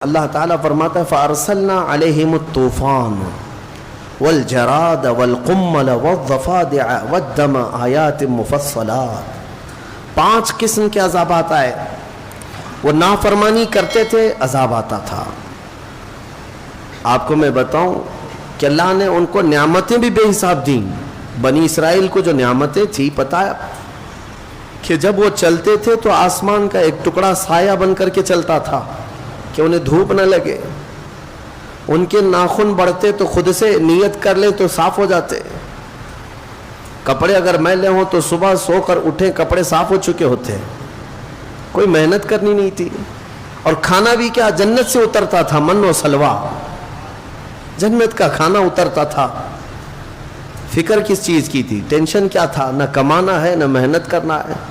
اللہ تعالیٰ فرماتا ہے فَأَرْسَلْنَا عَلَيْهِمُ الطُّوفَانَ وَالْجَرَادَ وَالْقُمَّلَ وَالضَّفَادِعَ وَالدَّمَ آیَاتٍ مُفَصَّلَاتٍ 5 قسم کے عذابات آئے. وہ نافرمانی کرتے تھے، عذاب آتا تھا. آپ کو میں بتاؤں کہ اللہ نے ان کو نعمتیں بھی بے حساب دیں. بنی اسرائیل کو جو نعمتیں تھی، پتہ ہے کہ جب وہ چلتے تھے تو آسمان کا ایک ٹکڑا سایہ بن کر کے چلتا تھا کہ انہیں دھوپ نہ لگے. ان کے ناخن بڑھتے تو خود سے نیت کر لیں تو صاف ہو جاتے. کپڑے اگر میلے ہوں تو صبح سو کر اٹھیں کپڑے صاف ہو چکے ہوتے. کوئی محنت کرنی نہیں تھی. اور کھانا بھی کیا جنت سے اترتا تھا، من و سلوا، جنت کا کھانا اترتا تھا. فکر کس چیز کی تھی؟ ٹینشن کیا تھا؟ نہ کمانا ہے نہ محنت کرنا ہے.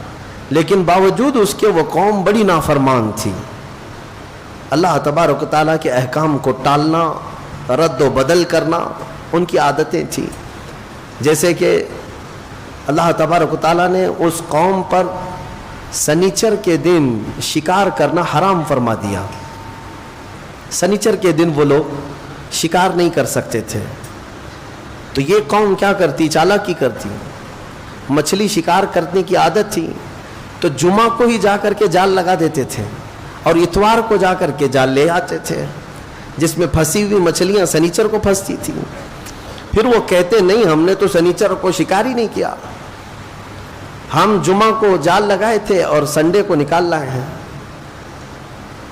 لیکن باوجود اس کے وہ قوم بڑی نافرمان تھی. اللہ تبارک و تعالیٰ کے احکام کو ٹالنا، رد و بدل کرنا ان کی عادتیں تھیں. جیسے کہ اللہ تبارک و تعالیٰ نے اس قوم پر سنیچر کے دن شکار کرنا حرام فرما دیا. سنیچر کے دن وہ لوگ شکار نہیں کر سکتے تھے. تو یہ قوم کیا کرتی؟ چالاکی کرتی. مچھلی شکار کرنے کی عادت تھی تو جمعہ کو ہی جا کر کے جال لگا دیتے تھے اور اتوار کو جا کر کے جال لے آتے تھے جس میں پھنسی ہوئی مچھلیاں سنیچر کو پھنستی تھیں. پھر وہ کہتے نہیں، ہم نے تو سنیچر کو شکار ہی نہیں کیا، ہم جمعہ کو جال لگائے تھے اور سنڈے کو نکال لائے ہیں.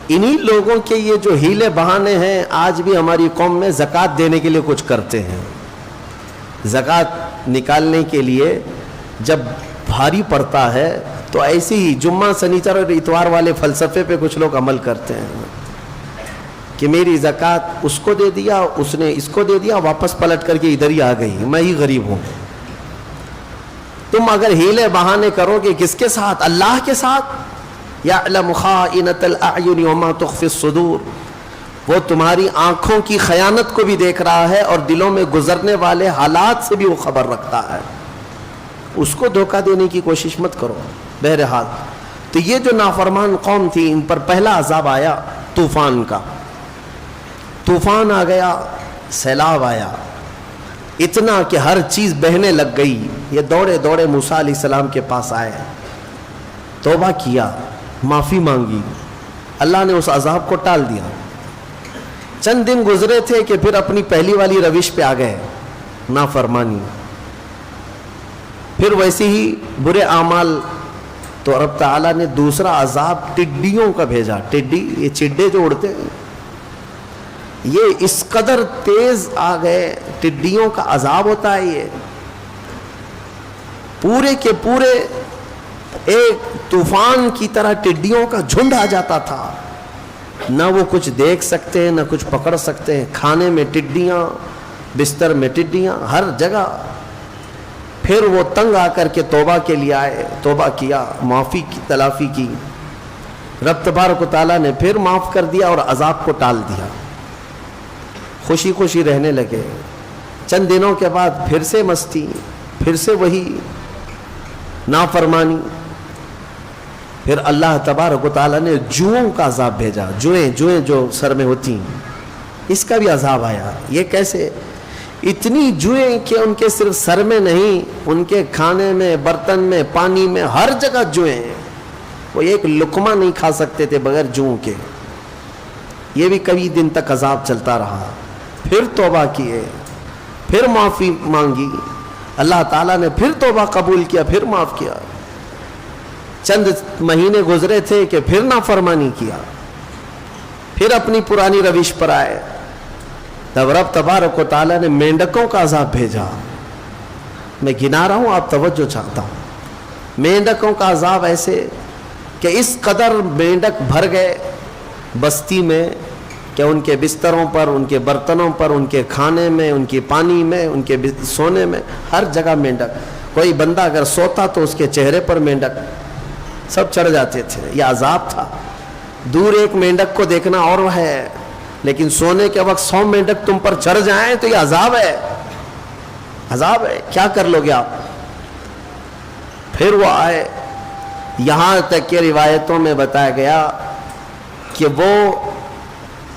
انہی لوگوں کے یہ جو ہیلے بہانے ہیں آج بھی ہماری قوم میں زکوٰۃ دینے کے لیے کچھ کرتے ہیں. زکوٰۃ نکالنے کے لیے جب بھاری پڑتا ہے تو ایسے ہی جمعہ سنیچر اور اتوار والے فلسفے پہ کچھ لوگ عمل کرتے ہیں کہ میری زکوٰۃ اس کو دے دیا، اس نے اس کو دے دیا، واپس پلٹ کر کے ادھر ہی آ گئی، میں ہی غریب ہوں. تم اگر ہیلے بہانے کرو گے کس کے ساتھ؟ اللہ کے ساتھ. یعلم خائنۃ الاعین وما تخفی الصدور. وہ تمہاری آنکھوں کی خیانت کو بھی دیکھ رہا ہے اور دلوں میں گزرنے والے حالات سے بھی وہ خبر رکھتا ہے. اس کو دھوکہ دینے کی کوشش مت کرو. بہرحال تو یہ جو نافرمان قوم تھی ان پر پہلا عذاب آیا طوفان کا. طوفان آ گیا، سیلاب آیا، اتنا کہ ہر چیز بہنے لگ گئی. یہ دوڑے دوڑے موسیٰ علیہ السلام کے پاس آئے، توبہ کیا، معافی مانگی. اللہ نے اس عذاب کو ٹال دیا. چند دن گزرے تھے کہ پھر اپنی پہلی والی روش پہ آ گئے، نافرمانی. پھر ویسے ہی برے اعمال. تو رب تعالیٰ نے دوسرا عذاب ٹڈیوں کا بھیجا. ٹڈی، یہ چڈے جو اڑتے ہیں، یہ اس قدر تیز آ گئے. ٹڈیوں کا عذاب ہوتا ہے یہ. پورے کے پورے ایک طوفان کی طرح ٹڈیوں کا جھنڈ آ جاتا تھا. نہ وہ کچھ دیکھ سکتے ہیں نہ کچھ پکڑ سکتے ہیں. کھانے میں ٹڈیاں، بستر میں ٹڈیاں، ہر جگہ. پھر وہ تنگ آ کر کے توبہ کے لیے آئے، توبہ کیا، معافی کی تلافی کی. رب تبارک و تعالیٰ نے پھر معاف کر دیا اور عذاب کو ٹال دیا. خوشی خوشی رہنے لگے. چند دنوں کے بعد پھر سے مستی، پھر سے وہی نافرمانی. پھر اللہ تبارک و تعالیٰ نے جوؤں کا عذاب بھیجا. جوئیں جو سر میں ہوتی ہیں، اس کا بھی عذاب آیا. یہ کیسے؟ اتنی جوئیں کہ ان کے صرف سر میں نہیں، ان کے کھانے میں، برتن میں، پانی میں، ہر جگہ جوئیں. وہ ایک لقمہ نہیں کھا سکتے تھے بغیر جوؤں کے. یہ بھی کئی دن تک عذاب چلتا رہا. پھر توبہ کیے، پھر معافی مانگی. اللہ تعالیٰ نے پھر توبہ قبول کیا، پھر معاف کیا. چند مہینے گزرے تھے کہ پھر نافرمانی کیا. پھر اپنی پرانی روش پر آئے. تب رب تبارک و تعالیٰ نے مینڈکوں کا عذاب بھیجا. میں گنا رہا ہوں، آپ توجہ چاہتا ہوں. مینڈکوں کا عذاب ایسے کہ اس قدر مینڈک بھر گئے بستی میں کہ ان کے بستروں پر، ان کے برتنوں پر، ان کے کھانے میں، ان کے پانی میں، ان کے سونے میں، ہر جگہ مینڈک. کوئی بندہ اگر سوتا تو اس کے چہرے پر مینڈک سب چڑھ جاتے تھے. یہ عذاب تھا. دور ایک مینڈک کو دیکھنا اور ہے، لیکن سونے کے وقت 100 مینڈک تم پر چڑھ جائیں تو یہ عذاب ہے. عذاب ہے، کیا کر لو گے آپ؟ پھر وہ آئے. یہاں تک کہ روایتوں میں بتایا گیا کہ وہ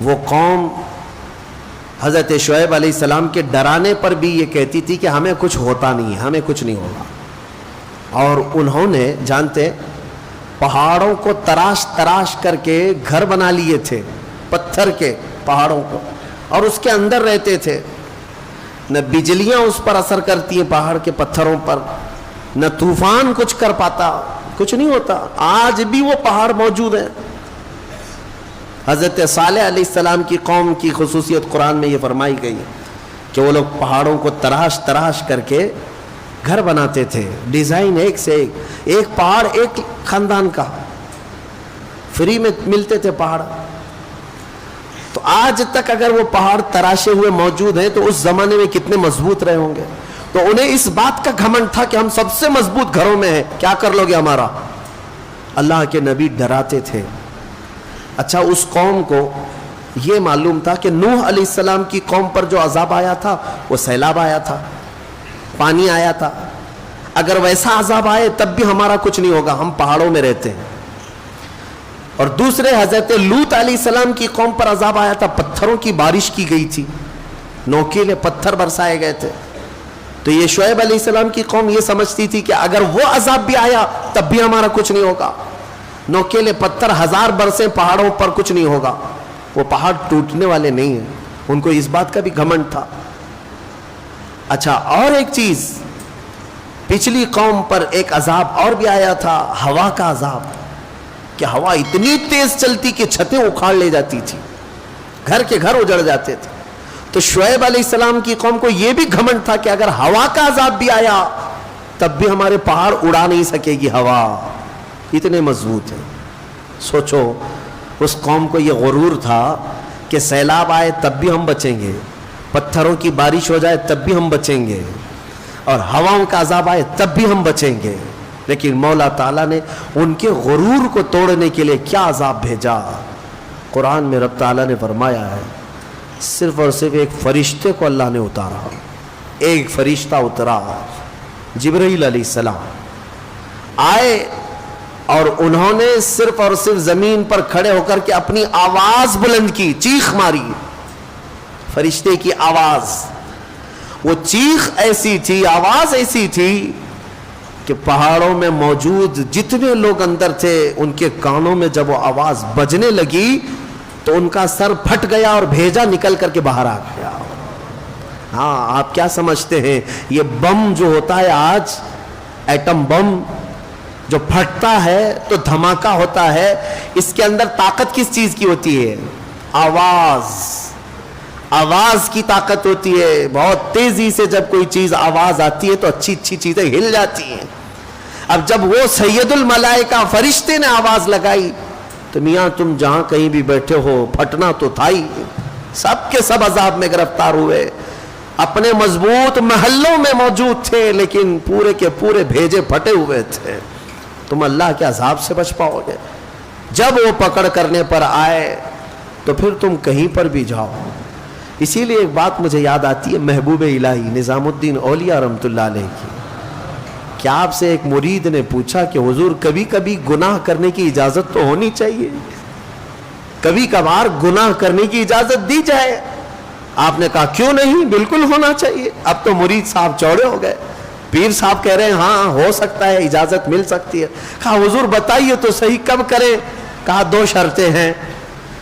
وہ قوم حضرت شعیب علیہ السلام کے ڈرانے پر بھی یہ کہتی تھی کہ ہمیں کچھ ہوتا نہیں ہے، ہمیں کچھ نہیں ہوگا، اور انہوں نے جانتے پہاڑوں کو تراش تراش کر کے گھر بنا لیے تھے، پتھر کے پہاڑوں کو، اور اس کے اندر رہتے تھے۔ نہ بجلیاں اس پر اثر کرتی ہیں پہاڑ کے پتھروں پر، نہ طوفان کچھ کر پاتا، کچھ نہیں ہوتا۔ آج بھی وہ پہاڑ موجود ہیں۔ حضرت صالح علیہ السلام کی قوم کی خصوصیت قرآن میں یہ فرمائی گئی کہ وہ لوگ پہاڑوں کو تراش تراش کر کے گھر بناتے تھے، ڈیزائن ایک سے ایک پہاڑ ایک خاندان کا، فری میں ملتے تھے پہاڑ۔ تو آج تک اگر وہ پہاڑ تراشے ہوئے موجود ہیں تو اس زمانے میں کتنے مضبوط رہے ہوں گے۔ تو انہیں اس بات کا گھمنڈ تھا کہ ہم سب سے مضبوط گھروں میں ہیں، کیا کر لو گے ہمارا؟ اللہ کے نبی ڈراتے تھے۔ اچھا، اس قوم کو یہ معلوم تھا کہ نوح علیہ السلام کی قوم پر جو عذاب آیا تھا وہ سیلاب آیا تھا، پانی آیا تھا۔ اگر ویسا عذاب آئے تب بھی ہمارا کچھ نہیں ہوگا، ہم پہاڑوں میں رہتے ہیں۔ اور دوسرے حضرت لوط علیہ السلام کی قوم پر عذاب آیا تھا، پتھروں کی بارش کی گئی تھی، نوکیلے پتھر برسائے گئے تھے۔ تو یہ شعیب علیہ السلام کی قوم یہ سمجھتی تھی کہ اگر وہ عذاب بھی آیا تب بھی ہمارا کچھ نہیں ہوگا، نوکیلے پتھر 1000 برسیں پہاڑوں پر کچھ نہیں ہوگا، وہ پہاڑ ٹوٹنے والے نہیں ہیں۔ ان کو اس بات کا بھی گھمنڈ تھا۔ اچھا، اور ایک چیز، پچھلی قوم پر ایک عذاب اور بھی آیا تھا، ہوا کا عذاب، کہ ہوا اتنی تیز چلتی کہ چھتیں اکھاڑ لے جاتی تھی، گھر کے گھر اجڑ جاتے تھے۔ تو شعیب علیہ السلام کی قوم کو یہ بھی گھمنڈ تھا کہ اگر ہوا کا عذاب بھی آیا تب بھی ہمارے پہاڑ اڑا نہیں سکے گی ہوا، اتنے مضبوط ہیں۔ سوچو، اس قوم کو یہ غرور تھا کہ سیلاب آئے تب بھی ہم بچیں گے، پتھروں کی بارش ہو جائے تب بھی ہم بچیں گے، اور ہواؤں کا عذاب آئے تب بھی ہم بچیں گے۔ لیکن مولا تعالیٰ نے ان کے غرور کو توڑنے کے لیے کیا عذاب بھیجا؟ قرآن میں رب تعالیٰ نے فرمایا ہے، صرف اور صرف ایک فرشتے کو اللہ نے اتارا، ایک فرشتہ اترا، جبرائیل علیہ السلام آئے، اور انہوں نے صرف اور صرف زمین پر کھڑے ہو کر کے اپنی آواز بلند کی، چیخ ماری، فرشتے کی آواز۔ وہ چیخ ایسی تھی، آواز ایسی تھی کہ پہاڑوں میں موجود جتنے لوگ اندر تھے ان کے کانوں میں جب وہ آواز بجنے لگی تو ان کا سر پھٹ گیا اور بھیجا نکل کر کے باہر آ گیا۔ ہاں، آپ کیا سمجھتے ہیں یہ بم جو ہوتا ہے آج، ایٹم بم جو پھٹتا ہے تو دھماکہ ہوتا ہے، اس کے اندر طاقت کس چیز کی ہوتی ہے؟ آواز کی طاقت ہوتی ہے۔ بہت تیزی سے جب کوئی چیز آواز آتی ہے تو اچھی اچھی چیزیں ہل جاتی ہیں۔ اب جب وہ سید الملائکہ فرشتے نے آواز لگائی تو میاں تم جہاں کہیں بھی بیٹھے ہو پھٹنا تو تھا ہی، سب کے سب عذاب میں گرفتار ہوئے، اپنے مضبوط محلوں میں موجود تھے لیکن پورے کے پورے بھیجے پھٹے ہوئے تھے۔ تم اللہ کے عذاب سے بچ پاؤ گے؟ جب وہ پکڑ کرنے پر آئے تو پھر تم کہیں پر بھی جاؤ۔ اسی لیے ایک بات مجھے یاد آتی ہے محبوب الہی نظام الدین اولیاء رحمۃ اللہ علیہ کی، کہ آپ سے ایک مرید نے پوچھا کہ حضور کبھی کبھی گناہ کرنے کی اجازت تو ہونی چاہیے، کبھی کبھار گناہ کرنے کی اجازت دی جائے۔ آپ نے کہا کیوں نہیں، بالکل ہونا چاہیے۔ اب تو مرید صاحب چوڑے ہو گئے، پیر صاحب کہہ رہے ہیں ہاں ہو سکتا ہے، اجازت مل سکتی ہے۔ کہا حضور بتائیے تو صحیح کب کریں؟ کہا 2 شرطیں ہیں،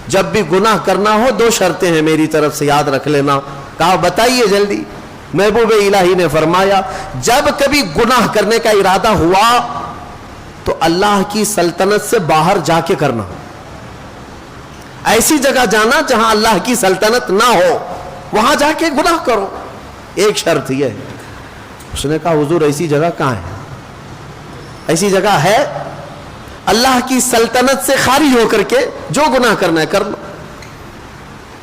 جب بھی گناہ کرنا ہو 2 شرطیں ہیں میری طرف سے، یاد رکھ لینا۔ کہا بتائیے جلدی۔ محبوب الہی نے فرمایا جب کبھی گناہ کرنے کا ارادہ ہوا تو اللہ کی سلطنت سے باہر جا کے کرنا، ایسی جگہ جانا جہاں اللہ کی سلطنت نہ ہو، وہاں جا کے گناہ کرو۔ ایک شرط یہ ہے۔ اس نے کہا حضور ایسی جگہ کہاں ہے؟ ایسی جگہ ہے؟ اللہ کی سلطنت سے خارج ہو کر کے جو گناہ کرنا ہے کر لو۔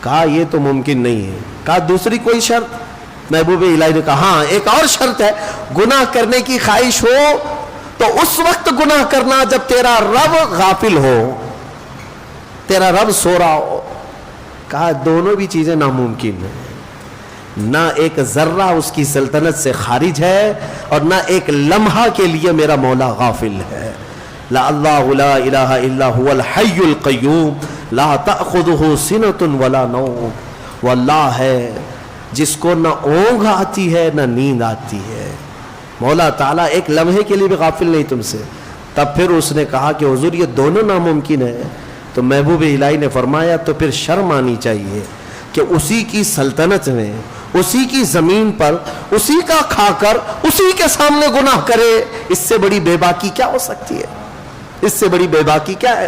کہا یہ تو ممکن نہیں ہے۔ کہا دوسری کوئی شرط؟ محبوب الہی نے کہا ہاں ایک اور شرط ہے، گناہ کرنے کی خواہش ہو تو اس وقت گناہ کرنا جب تیرا رب غافل ہو، تیرا رب سو رہا ہو۔ کہا دونوں بھی چیزیں ناممکن ہیں، نہ ایک ذرہ اس کی سلطنت سے خارج ہے اور نہ ایک لمحہ کے لیے میرا مولا غافل ہے۔ لا اللہ لا الہ الا هو الحی القیوم لا تأخذہ سنۃ ولا نوم. وہ اللہ ہے جس کو نہ اونگ آتی ہے نہ نیند آتی ہے. مولا تعالیٰ ایک لمحے کے لیے بھی غافل نہیں تم سے. تب پھر اس نے کہا کہ حضور یہ دونوں ناممکن ہے. تو محبوب الہی نے فرمایا تو پھر شرم آنی چاہیے کہ اسی کی سلطنت میں، اسی کی زمین پر، اسی کا کھا کر اسی کے سامنے گناہ کرے. اس سے بڑی بے باکی کیا ہو سکتی ہے؟ اس سے بڑی بے باکی کیا ہے؟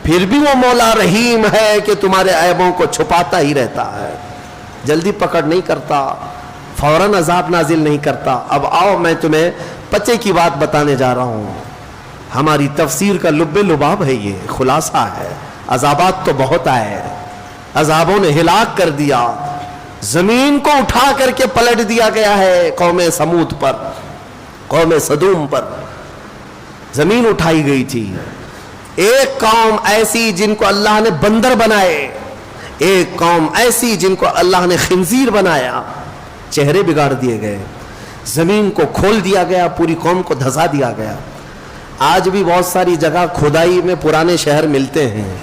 پھر بھی وہ مولا رحیم ہے کہ تمہارے عیبوں کو چھپاتا ہی رہتا ہے، جلدی پکڑ نہیں کرتا، فوراً عذاب نازل نہیں کرتا. اب آؤ میں تمہیں پتے کی بات بتانے جا رہا ہوں. ہماری تفسیر کا لب لباب ہے، یہ خلاصہ ہے. عذابات تو بہت آئے، عذابوں نے ہلاک کر دیا. زمین کو اٹھا کر کے پلٹ دیا گیا ہے قوم سمود پر، قوم صدوم پر زمین اٹھائی گئی تھی. ایک قوم ایسی جن کو اللہ نے بندر بنائے، ایک قوم ایسی جن کو اللہ نے خنزیر بنایا، چہرے بگاڑ دیے گئے، زمین کو کھول دیا گیا، پوری قوم کو دھسا دیا گیا. آج بھی بہت ساری جگہ کھدائی میں پرانے شہر ملتے ہیں،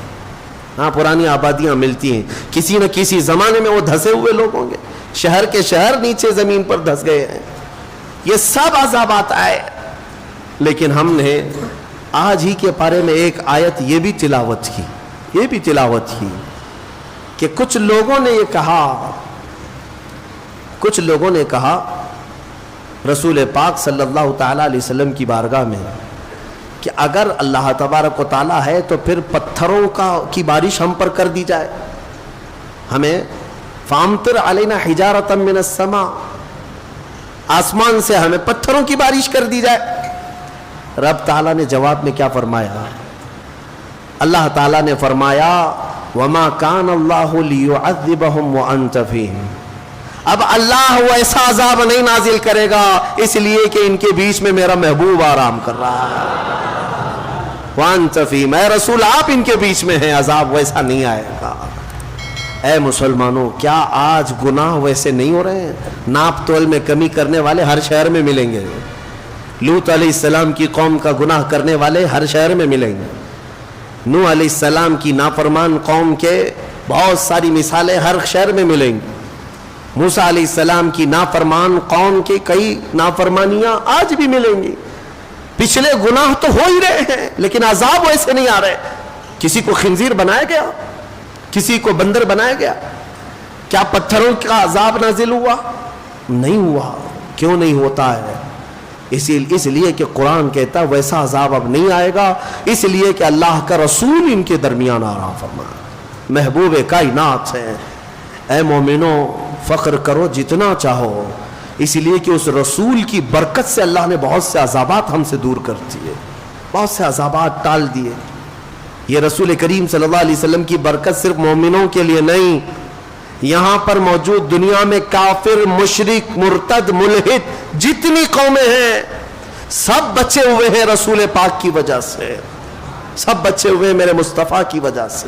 ہاں پرانی آبادیاں ملتی ہیں. کسی نہ کسی زمانے میں وہ دھسے ہوئے لوگ ہوں گے، شہر کے شہر نیچے زمین پر دھس گئے ہیں. یہ سب عذابات آئے. لیکن ہم نے آج ہی کے پارے میں ایک آیت یہ بھی تلاوت کی کہ کچھ لوگوں نے کہا رسول پاک صلی اللہ تعالی علیہ وسلم کی بارگاہ میں کہ اگر اللہ تبارک و تعالی ہے تو پھر پتھروں کی بارش ہم پر کر دی جائے، ہمیں فامطر علینا حجارۃ من السماء، آسمان سے ہمیں پتھروں کی بارش کر دی جائے. رب تعالیٰ نے جواب میں کیا فرمایا؟ اللہ تعالیٰ نے فرمایا وما کان اللہ لیعذبہم وانت فیہم. اب اللہ وہ ایسا عذاب نہیں نازل کرے گا اس لیے کہ ان کے بیچ میں میرا محبوب آرام کر رہا ہے. وانت فیہم، اے رسول آپ ان کے بیچ میں ہیں، عذاب ویسا نہیں آئے گا. اے مسلمانوں، کیا آج گناہ ویسے نہیں ہو رہے ہیں؟ ناپ تول میں کمی کرنے والے ہر شہر میں ملیں گے. لوط علیہ السلام کی قوم کا گناہ کرنے والے ہر شہر میں ملیں گے. نوح علیہ السلام کی نافرمان قوم کے بہت ساری مثالیں ہر شہر میں ملیں گی. موسیٰ علیہ السلام کی نافرمان قوم کے کئی نافرمانیاں آج بھی ملیں گی. پچھلے گناہ تو ہو ہی رہے ہیں لیکن عذاب ویسے نہیں آ رہے. کسی کو خنزیر بنایا گیا، کسی کو بندر بنایا گیا. کیا پتھروں کا عذاب نازل ہوا؟ نہیں ہوا. کیوں نہیں ہوتا ہے؟ اس لیے کہ قرآن کہتا ویسا عذاب اب نہیں آئے گا، اس لیے کہ اللہ کا رسول ان کے درمیان آرام فرما، محبوب کائنات ہے. اے مومنوں فخر کرو جتنا چاہو، اس لیے کہ اس رسول کی برکت سے اللہ نے بہت سے عذابات ہم سے دور کر دیے، بہت سے عذابات ٹال دیے. یہ رسول کریم صلی اللہ علیہ وسلم کی برکت صرف مومنوں کے لیے نہیں، یہاں پر موجود دنیا میں کافر، مشرک، مرتد، ملحد جتنی قومیں ہیں سب بچے ہوئے ہیں رسول پاک کی وجہ سے، سب بچے ہوئے میرے مصطفیٰ کی وجہ سے.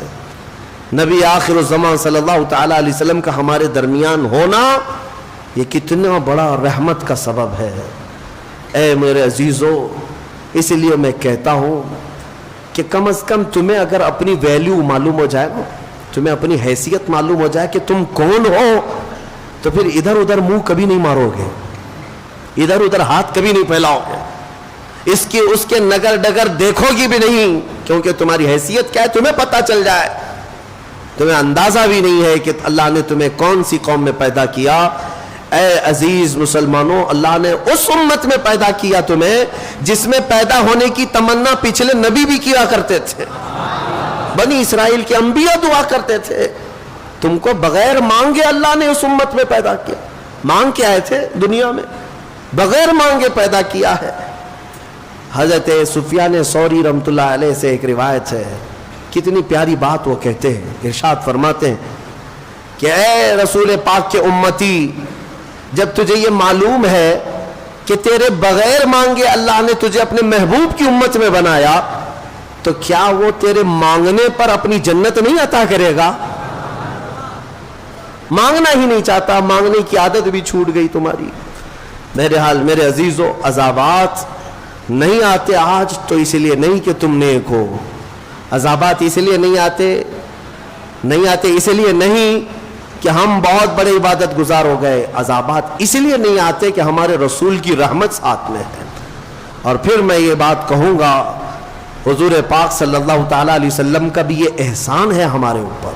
نبی آخر الزمان صلی اللہ تعالی علیہ وسلم کا ہمارے درمیان ہونا یہ کتنا بڑا رحمت کا سبب ہے. اے میرے عزیزو، اس لیے میں کہتا ہوں کہ کم از کم تمہیں اگر اپنی ویلیو معلوم ہو جائے نا، تمہیں اپنی حیثیت معلوم ہو جائے کہ تم کون ہو، تو پھر ادھر ادھر منہ کبھی نہیں مارو گے، ادھر ادھر ہاتھ کبھی نہیں پھیلاؤ گے، اس کے نگر ڈگر دیکھو گی بھی نہیں، کیونکہ تمہاری حیثیت کیا ہے تمہیں پتہ چل جائے. تمہیں اندازہ بھی نہیں ہے کہ اللہ نے تمہیں کون سی قوم میں پیدا کیا. اے عزیز مسلمانوں، اللہ نے اس امت میں پیدا کیا تمہیں جس میں پیدا ہونے کی تمنا پچھلے نبی بھی کیا کرتے تھے. بنی اسرائیل کے انبیاء دعا کرتے تھے. تم کو بغیر مانگے اللہ نے اس امت میں پیدا کیا. مانگ کے آئے تھے دنیا میں، بغیر مانگے پیدا کیا ہے. حضرت سفیان ثوری رحمۃ اللہ علیہ سے ایک روایت ہے، کتنی پیاری بات وہ کہتے ہیں، ارشاد فرماتے ہیں کہ اے رسول پاک کے امتی، جب تجھے یہ معلوم ہے کہ تیرے بغیر مانگے اللہ نے تجھے اپنے محبوب کی امت میں بنایا، تو کیا وہ تیرے مانگنے پر اپنی جنت نہیں عطا کرے گا؟ مانگنا ہی نہیں چاہتا، مانگنے کی عادت بھی چھوٹ گئی تمہاری. میرے عزیزو، عذابات نہیں آتے آج تو اس لیے نہیں کہ تم نیک ہو، عذابات اس لیے نہیں آتے اس لیے نہیں کہ ہم بہت بڑے عبادت گزار ہو گئے، عذابات اس لیے نہیں آتے کہ ہمارے رسول کی رحمت ساتھ میں ہے۔ اور پھر میں یہ بات کہوں گا، حضور پاک صلی اللہ تعالیٰ علیہ وسلم کا بھی یہ احسان ہے ہمارے اوپر،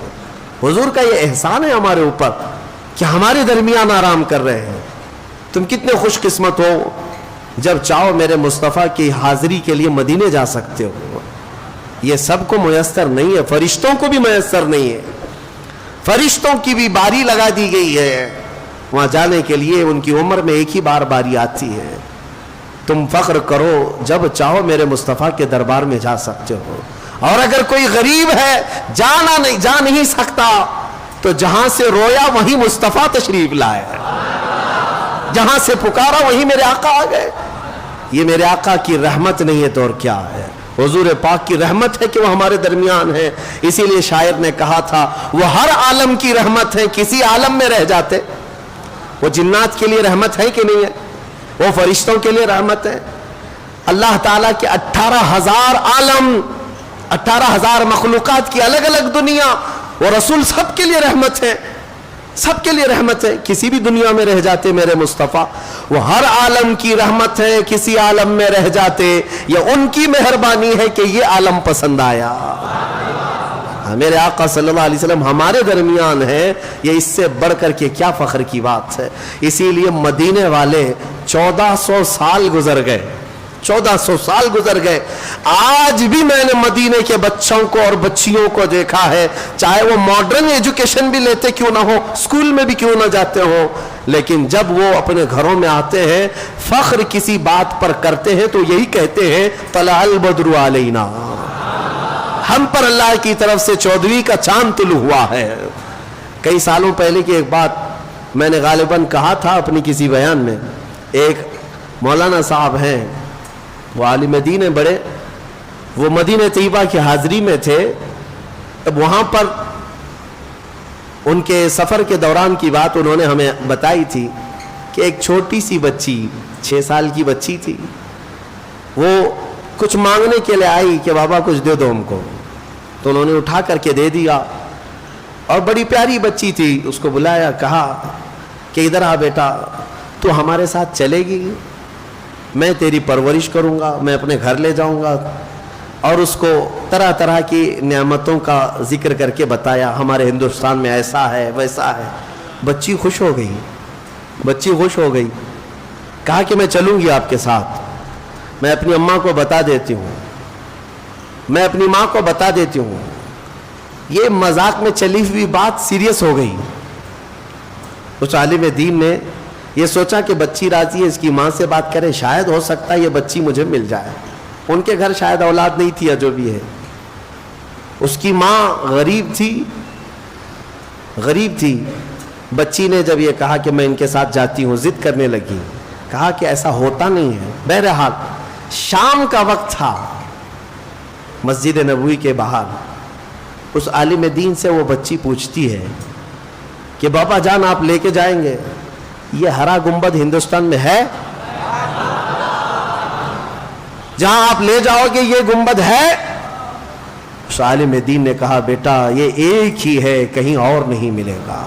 حضور کا یہ احسان ہے ہمارے اوپر کہ ہمارے درمیان آرام کر رہے ہیں۔ تم کتنے خوش قسمت ہو جب چاہو میرے مصطفیٰ کی حاضری کے لیے مدینے جا سکتے ہو۔ یہ سب کو میسر نہیں ہے، فرشتوں کو بھی میسر نہیں ہے، فرشتوں کی بھی باری لگا دی گئی ہے وہاں جانے کے لیے، ان کی عمر میں ایک ہی بار باری آتی ہے۔ تم فخر کرو جب چاہو میرے مصطفیٰ کے دربار میں جا سکتے ہو۔ اور اگر کوئی غریب ہے جا نہیں سکتا تو جہاں سے رویا وہیں مصطفیٰ تشریف لائے، جہاں سے پکارا وہیں میرے آقا آ گئے۔ یہ میرے آقا کی رحمت نہیں ہے تو اور کیا ہے؟ حضور پاک کی رحمت ہے کہ وہ ہمارے درمیان ہے۔ اسی لیے شاعر نے کہا تھا وہ ہر عالم کی رحمت ہے، کسی عالم میں رہ جاتے۔ وہ جنات کے لیے رحمت ہے کہ نہیں ہے؟ وہ فرشتوں کے لیے رحمت ہے۔ اللہ تعالیٰ کے 18,000 عالم، 18,000 مخلوقات کی الگ الگ دنیا، وہ رسول سب کے لیے رحمت ہے، سب کے لیے رحمت ہے۔ کسی بھی دنیا میں رہ جاتے میرے مصطفیٰ، وہ ہر عالم کی رحمت ہے، کسی عالم میں رہ جاتے یہ ان کی مہربانی ہے کہ یہ عالم پسند آیا۔ میرے آقا صلی اللہ علیہ وسلم ہمارے درمیان ہے، یہ اس سے بڑھ کر کے کیا فخر کی بات ہے۔ اسی لیے مدینے والے 1400 سال گزر گئے، 1400 سال گزر گئے، آج بھی میں نے مدینے کے بچوں کو اور بچیوں کو دیکھا ہے، چاہے وہ ماڈرن ایجوکیشن بھی لیتے کیوں نہ ہو، اسکول میں بھی کیوں نہ جاتے ہو، لیکن جب وہ اپنے گھروں میں آتے ہیں فخر کسی بات پر کرتے ہیں تو یہی کہتے ہیں طلع البدر علینا، ہم پر اللہ کی طرف سے 14ویں کا چاند طلوع ہوا ہے۔ کئی سالوں پہلے کی ایک بات میں نے غالباً کہا تھا اپنی کسی بیان میں، ایک مولانا صاحب ہیں، وہ عالم دین ہیں بڑے، وہ مدینہ طیبہ کی حاضری میں تھے۔ اب وہاں پر ان کے سفر کے دوران کی بات انہوں نے ہمیں بتائی تھی کہ ایک چھوٹی سی بچی 6 سال کی بچی تھی، وہ کچھ مانگنے کے لیے آئی کہ بابا کچھ دے دو ہم کو، تو انہوں نے اٹھا کر کے دے دیا، اور بڑی پیاری بچی تھی، اس کو بلایا، کہا کہ ادھر آ بیٹا، تو ہمارے ساتھ چلے گی، میں تیری پرورش کروں گا، میں اپنے گھر لے جاؤں گا۔ اور اس کو طرح طرح کی نعمتوں کا ذکر کر کے بتایا، ہمارے ہندوستان میں ایسا ہے ویسا ہے۔ بچی خوش ہو گئی، بچی خوش ہو گئی، کہا کہ میں چلوں گی آپ کے ساتھ، میں اپنی اماں کو بتا دیتی ہوں، میں اپنی ماں کو بتا دیتی ہوں۔ یہ مذاق میں چلی ہوئی بات سیریس ہو گئی۔ اس عالم دین نے یہ سوچا کہ بچی راضی ہے، اس کی ماں سے بات کرے، شاید ہو سکتا ہے یہ بچی مجھے مل جائے۔ ان کے گھر شاید اولاد نہیں تھی یا جو بھی ہے۔ اس کی ماں غریب تھی۔ بچی نے جب یہ کہا کہ میں ان کے ساتھ جاتی ہوں، ضد کرنے لگی، کہا کہ ایسا ہوتا نہیں ہے۔ بہرحال شام کا وقت تھا، مسجد نبوی کے باہر اس عالم دین سے وہ بچی پوچھتی ہے کہ بابا جان آپ لے کے جائیں گے، یہ ہرا گنبد ہندوستان میں ہے؟ جہاں آپ لے جاؤ گے یہ گنبد ہے؟ اس عالم دین نے کہا بیٹا یہ ایک ہی ہے، کہیں اور نہیں ملے گا،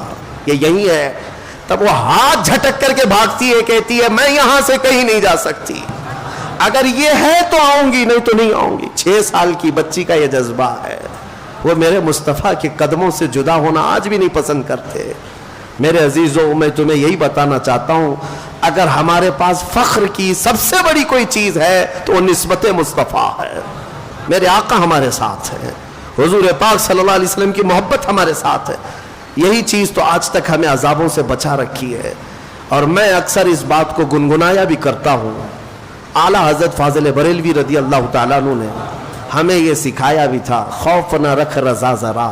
یہ یہی ہے۔ تب وہ ہاتھ جھٹک کر کے بھاگتی ہے، کہتی ہے میں یہاں سے کہیں نہیں جا سکتی، اگر یہ ہے تو آؤں گی، نہیں تو نہیں آؤں گی۔ 6 سال کی بچی کا یہ جذبہ ہے۔ وہ میرے مصطفیٰ کے قدموں سے جدا ہونا آج بھی نہیں پسند کرتے۔ میرے عزیزوں، میں تمہیں یہی بتانا چاہتا ہوں، اگر ہمارے پاس فخر کی سب سے بڑی کوئی چیز ہے تو وہ نسبت مصطفیٰ ہے۔ میرے آقا ہمارے ساتھ ہے، حضور پاک صلی اللہ علیہ وسلم کی محبت ہمارے ساتھ ہے۔ یہی چیز تو آج تک ہمیں عذابوں سے بچا رکھی ہے۔ اور میں اکثر اس بات کو گنگنایا بھی کرتا ہوں۔ اعلیٰ حضرت فاضل بریلوی رضی اللہ تعالیٰ عنہ نے ہمیں یہ سکھایا بھی تھا، خوف نہ رکھ رضا ذرا،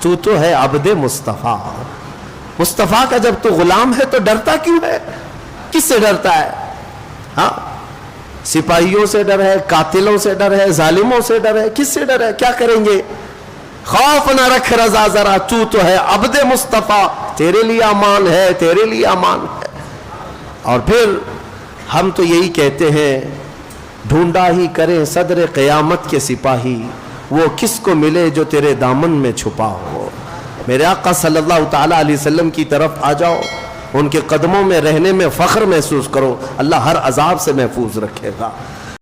تو ہے عبد مصطفیٰ۔ مصطفیٰ کا جب تو غلام ہے تو ڈرتا کیوں ہے؟ کس سے ڈرتا ہے؟ ہاں، سپاہیوں سے ڈر ہے، قاتلوں سے ڈر ہے، ظالموں سے ڈر ہے، کس سے ڈر ہے؟ کیا کریں گے؟ خوف نہ رکھ رضا ذرا، تو ہے عبد مصطفیٰ، تیرے لیے امان ہے، تیرے لیے امان ہے۔ اور پھر ہم تو یہی کہتے ہیں ڈھونڈا ہی کریں صدر قیامت کے سپاہی، وہ کس کو ملے جو تیرے دامن میں چھپا ہو۔ میرے آقا صلی اللہ تعالیٰ علیہ وسلم کی طرف آ جاؤ، ان کے قدموں میں رہنے میں فخر محسوس کرو، اللہ ہر عذاب سے محفوظ رکھے گا۔